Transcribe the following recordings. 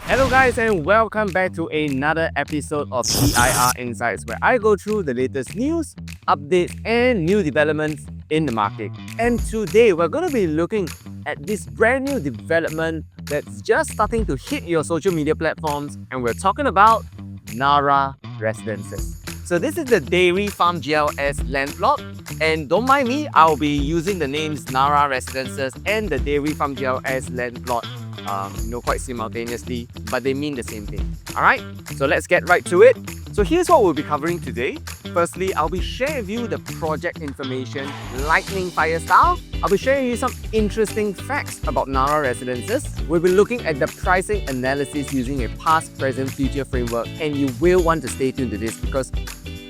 Hello guys and welcome back to another episode of CIR Insights where I go through the latest news, updates and new developments in the market. And today we're going to be looking at this brand new development that's just starting to hit your social media platforms, and we're talking about Narra Residences. So this is the Dairy Farm GLS land plot, and don't mind me, I'll be using the names Narra Residences and the Dairy Farm GLS land plot quite simultaneously, but they mean the same thing. Alright, so let's get right to it. So here's what we'll be covering today. Firstly, I'll be sharing with you the project information, lightning fire style. I'll be sharing you some interesting facts about Narra Residences. We'll be looking at the pricing analysis using a past, present, future framework, and you will want to stay tuned to this because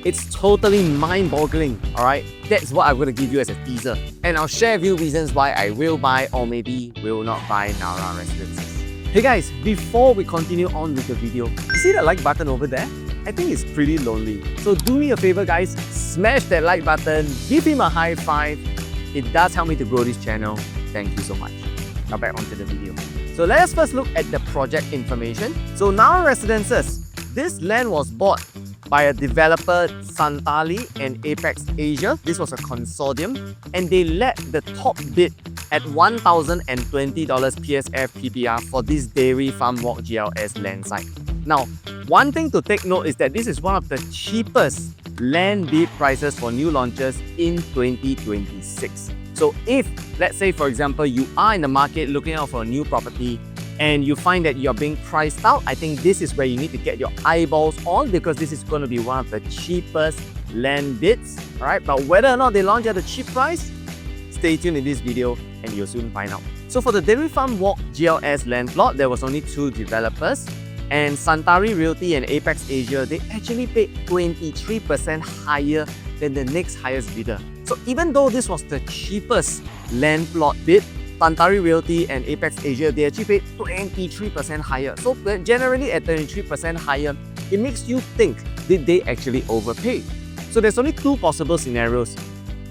it's totally mind-boggling, alright? That's what I'm going to give you as a teaser. And I'll share with you reasons why I will buy or maybe will not buy Narra Residences. Hey guys, before we continue on with the video, you see the like button over there? I think it's pretty lonely. So do me a favor guys, smash that like button, give him a high five. It does help me to grow this channel. Thank you so much. Now back onto the video. So let us first look at the project information. So Narra Residences, this land was bought by a developer, Santali and Apex Asia. This was a consortium, and they let the top bid at $1,020 PSF PPR for this Dairy Farm Walk GLS land site. Now, one thing to take note is that this is one of the cheapest land bid prices for new launches in 2026. So if, let's say for example, you are in the market looking out for a new property, and you find that you're being priced out, I think this is where you need to get your eyeballs on because this is going to be one of the cheapest land bids. Alright, but whether or not they launch at a cheap price, stay tuned in this video and you'll soon find out. So for the Dairy Farm Walk GLS land plot, there was only two developers, and Santari Realty and Apex Asia, they actually paid 23% higher than the next highest bidder. So even though this was the cheapest land plot bid, Santari Realty and Apex Asia, they actually paid 23% higher. So generally at 23% higher, it makes you think, did they actually overpay? So there's only two possible scenarios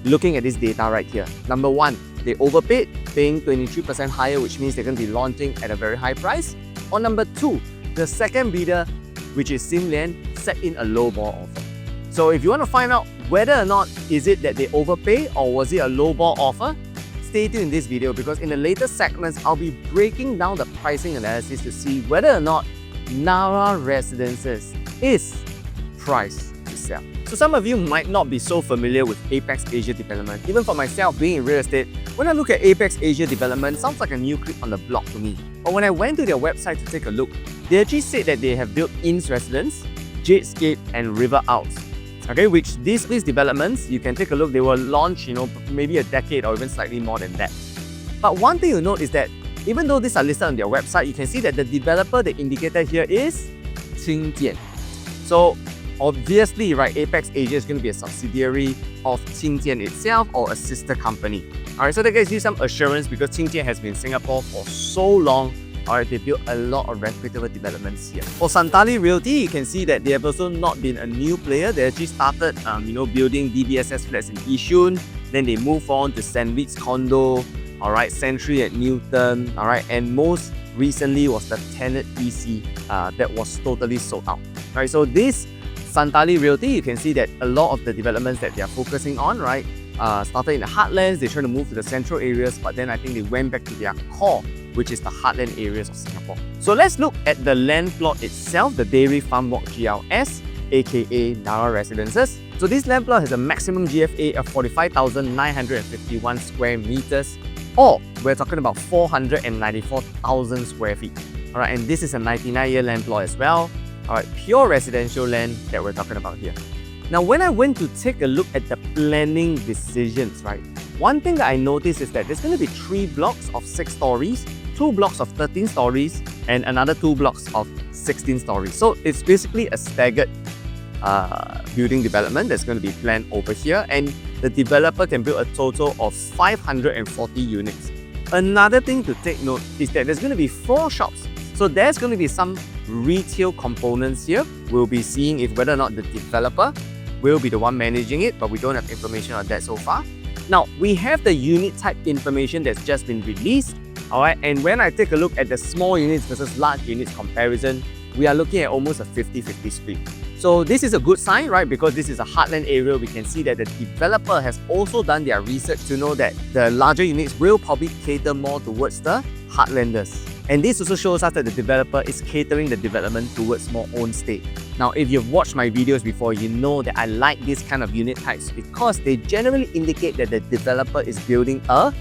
looking at this data right here. Number one, they overpaid, paying 23% higher, which means they're going to be launching at a very high price. Or number two, the second bidder, which is Simlian, set in a low ball offer. So if you want to find out whether or not is it that they overpay or was it a low ball offer, stay tuned in this video because in the later segments, I'll be breaking down the pricing analysis to see whether or not Narra Residences is priced to sell. So some of you might not be so familiar with Apex Asia development. Even for myself, being in real estate, when I look at Apex Asia development, it sounds like a new kid on the block to me. But when I went to their website to take a look, they actually said that they have built Inns Residence, Jadescape and River Out. Okay, which these developments, you can take a look, they were launched, maybe a decade or even slightly more than that. But one thing to note is that even though these are listed on their website, you can see that the developer they indicated here is Qingjian. So obviously, right, Apex Asia is going to be a subsidiary of Qingjian itself or a sister company. Alright, so that gives you some assurance because Qingjian has been in Singapore for so long. Alright, they built a lot of reputable developments here. For Santali Realty, you can see that they have also not been a new player. They actually started, building DBSS flats in Yishun. Then they moved on to Sandwich Condo, alright, Century at Newton, alright, and most recently was the Tenet EC that was totally sold out. Alright, so this Santali Realty, you can see that a lot of the developments that they are focusing on, right, started in the heartlands. They tried to move to the central areas, but then I think they went back to their core, which is the heartland areas of Singapore. So let's look at the land plot itself, the Dairy Farm Walk GLS, aka Narra Residences. So this land plot has a maximum GFA of 45,951 square meters, or we're talking about 494,000 square feet. Alright, and this is a 99-year land plot as well. Alright, pure residential land that we're talking about here. Now, when I went to take a look at the planning decisions, right, one thing that I noticed is that there's going to be 3 blocks of 6 stories, 2 blocks of 13 stories, and another 2 blocks of 16 stories. So it's basically a staggered building development that's going to be planned over here, and the developer can build a total of 540 units. Another thing to take note is that there's going to be 4 shops. So there's going to be some retail components here. We'll be seeing if whether or not the developer will be the one managing it, but we don't have information on that so far. Now, we have the unit type information that's just been released. Alright, and when I take a look at the small units versus large units comparison, we are looking at almost a 50-50 split. So this is a good sign, right? Because this is a heartland area, we can see that the developer has also done their research to know that the larger units will probably cater more towards the heartlanders. And this also shows us that the developer is catering the development towards more own state. Now, if you've watched my videos before, you know that I like this kind of unit types because they generally indicate that the developer is building a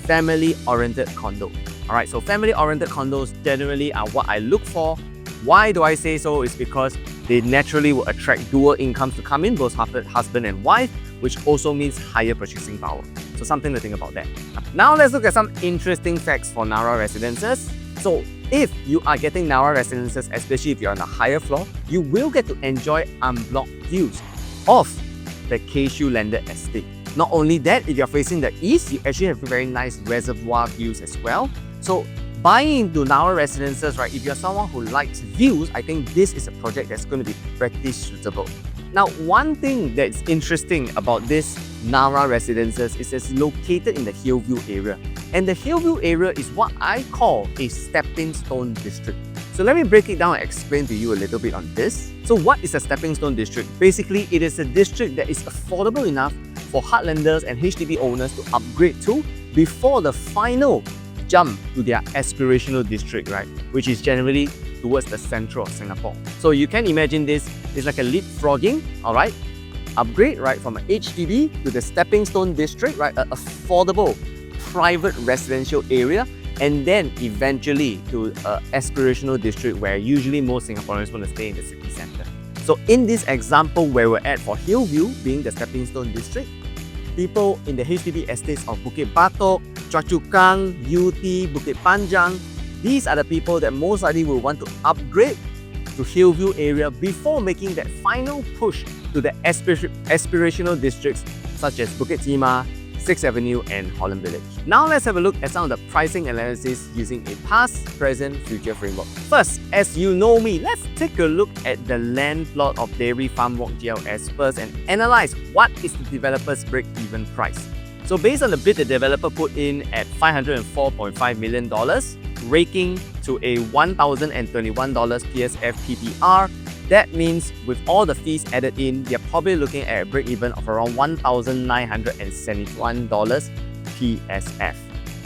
family-oriented condo. Alright, so family-oriented condos generally are what I look for. Why do I say so? It's because they naturally will attract dual incomes to come in, both husband and wife, which also means higher purchasing power. So something to think about that. Now let's look at some interesting facts for Narra Residences. So if you are getting Narra Residences, especially if you're on a higher floor, you will get to enjoy unblocked views of the Keishu landed estate. Not only that, if you're facing the east, you actually have very nice reservoir views as well. So buying into Narra Residences, right, if you're someone who likes views, I think this is a project that's going to be pretty suitable. Now, one thing that's interesting about this Narra Residences is it's located in the Hillview area. And the Hillview area is what I call a stepping stone district. So let me break it down and explain to you a little bit on this. So what is a stepping stone district? Basically, it is a district that is affordable enough for heartlanders and HDB owners to upgrade to before the final jump to their aspirational district, right? Which is generally towards the central of Singapore. So you can imagine this is like a leapfrogging, alright? Upgrade, right, from an HDB to the stepping stone district, right? An affordable private residential area, and then eventually to an aspirational district where usually most Singaporeans want to stay in the city centre. So in this example where we're at for Hillview, being the stepping stone district, people in the HDB estates of Bukit Batok, Choa Chu Kang, UT, Bukit Panjang, these are the people that most likely will want to upgrade to Hillview area before making that final push to the aspirational districts such as Bukit Timah, 6th Avenue and Holland Village. Now let's have a look at some of the pricing analysis using a past, present, future framework. First, as you know me, let's take a look at the land plot of Dairy Farm Walk GLS first and analyze what is the developer's break-even price. So based on the bid the developer put in at $504.5 million, raking to a $1,021 PSF PPR, that means with all the fees added in, they're probably looking at a break-even of around $1,971 PSF.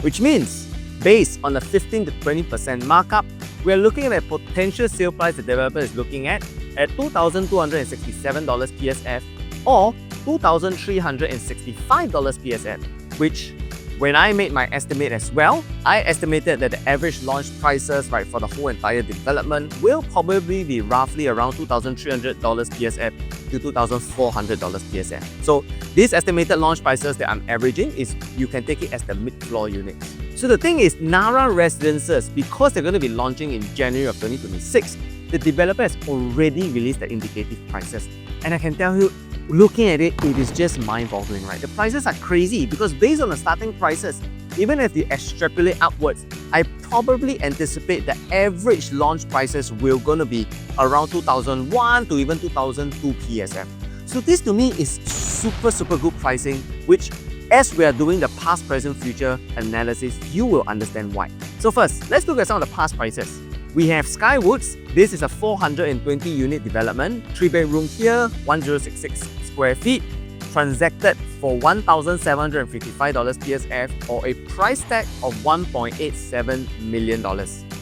Which means, based on a 15 to 20% markup, we're looking at a potential sale price the developer is looking at $2,267 PSF or $2,365 PSF, which when I made my estimate as well, I estimated that the average launch prices, right, for the whole entire development will probably be roughly around $2,300 PSF to $2,400 PSF. So these estimated launch prices that I'm averaging is, you can take it as the mid-floor units. So the thing is, Narra Residences, because they're going to be launching in January of 2026, the developer has already released the indicative prices. And I can tell you, looking at it, it is just mind-boggling, right? The prices are crazy because based on the starting prices, even if you extrapolate upwards, I probably anticipate the average launch prices will gonna be around 2001 to even 2002 PSF. So this to me is super good pricing, which as we are doing the past, present, future analysis, you will understand why. So first, let's look at some of the past prices. We have Skywoods. This is a 420 unit development, 3-bedroom here, 1066 square feet, transacted for $1,755 PSF or a price tag of $1.87 million.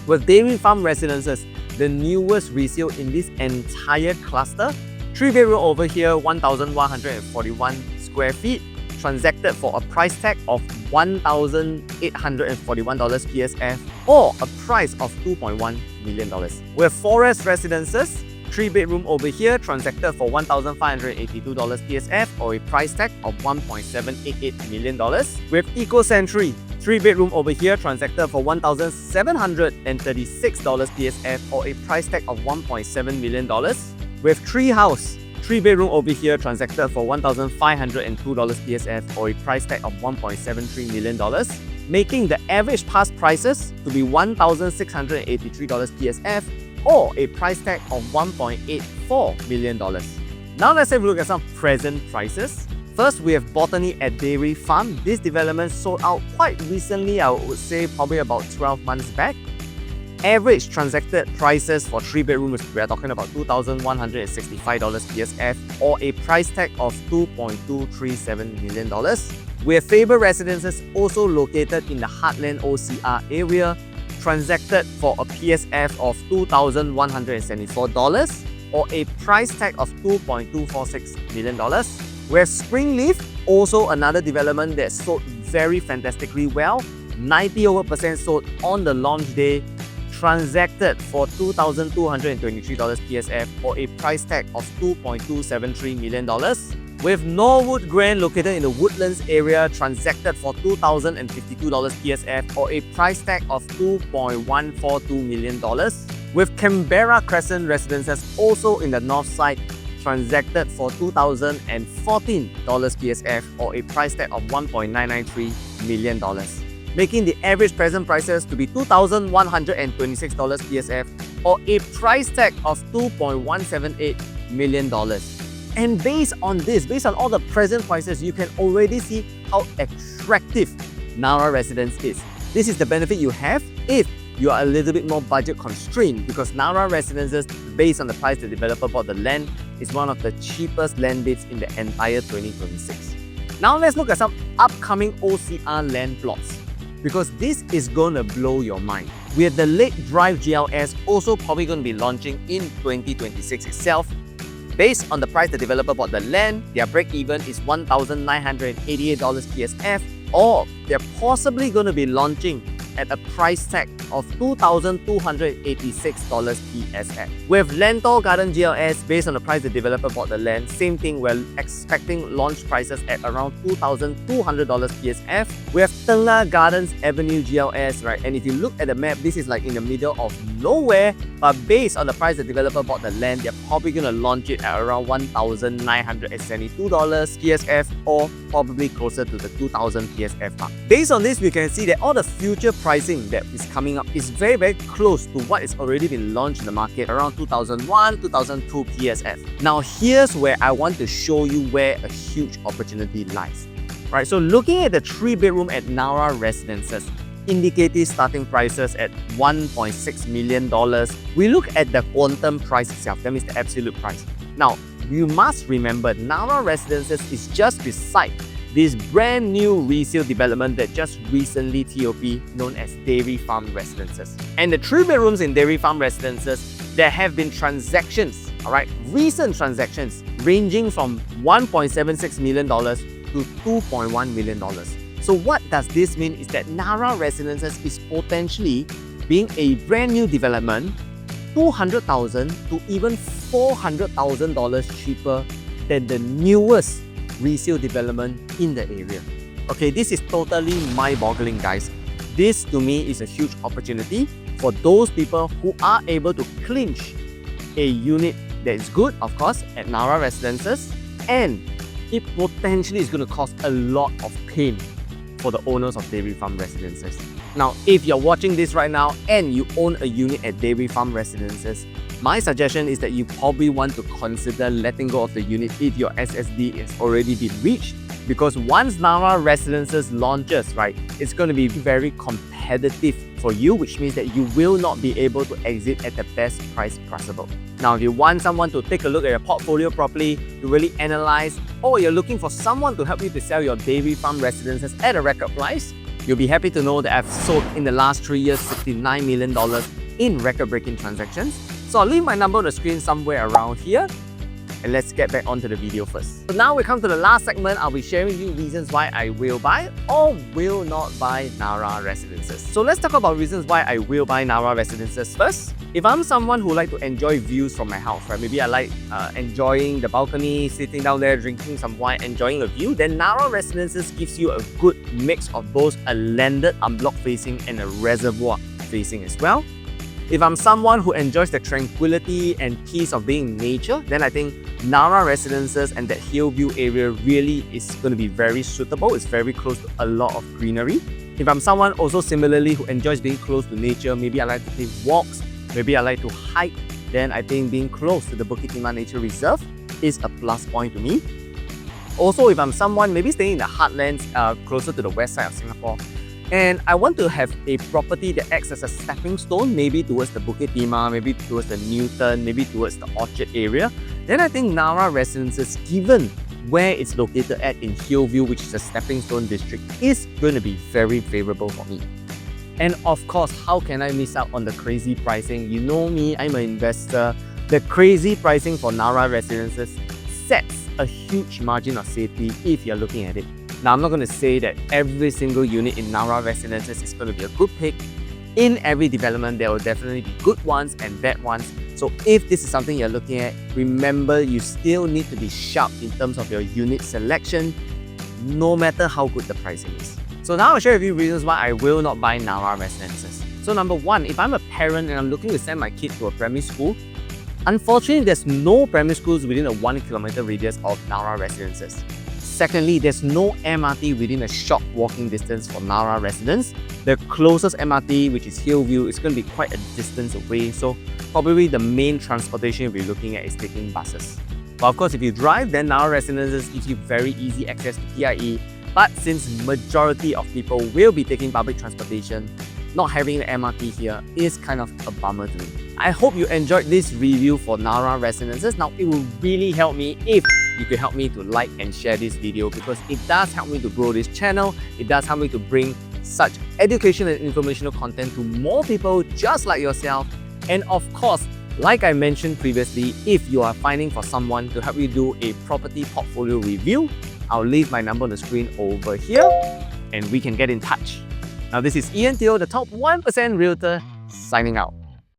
With Dairy Farm Residences, the newest resale in this entire cluster, 3-bedroom over here, 1,141 square feet, transacted for a price tag of $1,841 PSF or a price of $2.1 million. We have Forest Residences, 3-bedroom over here, transacted for $1,582 PSF or a price tag of $1.788 million. We have Eco Century, 3-bedroom over here, transacted for $1,736 PSF or a price tag of $1.7 million. We have Treehouse, 3-bedroom over here, transacted for $1,502 PSF or a price tag of $1.73 million, making the average past prices to be $1,683 PSF or a price tag of $1.84 million. Now let's have a look at some present prices. First, we have Botany at Dairy Farm. This development sold out quite recently, I would say probably about 12 months back. Average transacted prices for 3-bedrooms, we are talking about $2,165 PSF or a price tag of $2.237 million. We have Faber Residences also located in the Heartland OCR area, transacted for a PSF of $2,174 or a price tag of $2.246 million. We have Springleaf, also another development that sold very fantastically well, 90% sold on the launch day, transacted for $2,223 PSF or a price tag of $2.273 million. With Norwood Grand located in the Woodlands area, transacted for $2,052 PSF or a price tag of $2.142 million. With Canberra Crescent Residences also in the north side, transacted for $2,014 PSF or a price tag of $1.993 million. Making the average present prices to be $2,126 PSF or a price tag of $2.178 million. And based on this, based on all the present prices, you can already see how attractive Narra Residence is. This is the benefit you have if you are a little bit more budget constrained, because Narra Residences, based on the price the developer bought the land, is one of the cheapest land bids in the entire 2026. Now let's look at some upcoming OCR land plots, because this is going to blow your mind. We have the Lake Drive GLS also probably going to be launching in 2026 itself. Based on the price the developer bought the land, their break-even is $1,988 PSF, or they're possibly going to be launching at a price tag of $2,286 PSF. With Lentor Garden GLS, based on the price the developer bought the land, same thing, we're expecting launch prices at around $2,200 PSF. We have Tengah Gardens Avenue GLS, right? And if you look at the map, this is like in the middle of nowhere, but based on the price the developer bought the land, they're probably going to launch it at around $1,972 PSF or probably closer to the $2,000 PSF mark. Based on this, we can see that all the future pricing that is coming up is very, very close to what is already been launched in the market, around 2001, 2002 PSF. Now, here's where I want to show you where a huge opportunity lies. Right, so looking at the 3-bedroom at Narra Residences, indicative starting prices at $1.6 million. We look at the quantum price itself, that means the absolute price. Now, you must remember Narra Residences is just beside this brand new resale development that just recently TOP, known as Dairy Farm Residences. And the 3-bedrooms in Dairy Farm Residences, there have been transactions, alright, recent transactions ranging from $1.76 million to $2.1 million. So what does this mean is that Narra Residences is potentially being a brand new development, $200,000 to even $400,000 cheaper than the newest resale development in the area. Okay, this is totally mind-boggling, guys. This to me is a huge opportunity for those people who are able to clinch a unit that is good, of course, at Narra Residences, and it potentially is going to cause a lot of pain for the owners of Dairy Farm Residences. Now, if you're watching this right now and you own a unit at Dairy Farm Residences, my suggestion is that you probably want to consider letting go of the unit if your SSD has already been reached, because once Narra Residences launches, right, it's going to be very competitive for you, which means that you will not be able to exit at the best price possible. Now, if you want someone to take a look at your portfolio properly, to really analyze, or you're looking for someone to help you to sell your Dairy Farm Residences at a record price, you'll be happy to know that I've sold in the last 3 years $69 million in record-breaking transactions. So I'll leave my number on the screen somewhere around here. And let's get back onto the video first. So now we come to the last segment. I'll be sharing you reasons why I will buy or will not buy Narra Residences. So let's talk about reasons why I will buy Narra Residences first. If I'm someone who like to enjoy views from my house, right? Maybe I like enjoying the balcony, sitting down there, drinking some wine, enjoying a view, then Narra Residences gives you a good mix of both a landed unblock facing and a reservoir facing as well. If I'm someone who enjoys the tranquility and peace of being in nature, then I think Narra Residences and that Hillview area really is going to be very suitable. It's very close to a lot of greenery. If I'm someone also similarly who enjoys being close to nature, maybe I like to take walks, maybe I like to hike, then I think being close to the Bukit Timah Nature Reserve is a plus point to me. Also, if I'm someone maybe staying in the heartlands, closer to the west side of Singapore, and I want to have a property that acts as a stepping stone, maybe towards the Bukit Timah, maybe towards the Newton, maybe towards the Orchard area, then I think Narra Residences, given where it's located at in Hillview, which is a stepping stone district, is going to be very favorable for me. And of course, how can I miss out on the crazy pricing? You know me, I'm an investor. The crazy pricing for Narra Residences sets a huge margin of safety if you're looking at it. Now, I'm not going to say that every single unit in Narra Residences is going to be a good pick. In every development, there will definitely be good ones and bad ones. So if this is something you're looking at, remember you still need to be sharp in terms of your unit selection, no matter how good the pricing is. So now I'll share with you reasons why I will not buy Narra Residences. So number one, if I'm a parent and I'm looking to send my kid to a primary school, unfortunately, there's no primary schools within a 1 kilometer radius of Narra Residences. Secondly, there's no MRT within a short walking distance for Narra residents. The closest MRT, which is Hillview, is going to be quite a distance away, so probably the main transportation you'll be looking at is taking buses. But of course, if you drive, then Narra Residences gives you very easy access to PIE. But since majority of people will be taking public transportation, not having the MRT here is kind of a bummer to me. I hope you enjoyed this review for Narra Residences. Now, it will really help me if you could help me to like and share this video, because it does help me to grow this channel. It does help me to bring such education and informational content to more people just like yourself. And of course, like I mentioned previously, if you are finding for someone to help you do a property portfolio review, I'll leave my number on the screen over here and we can get in touch. Now, this is Ian Teo, the top 1% Realtor, signing out.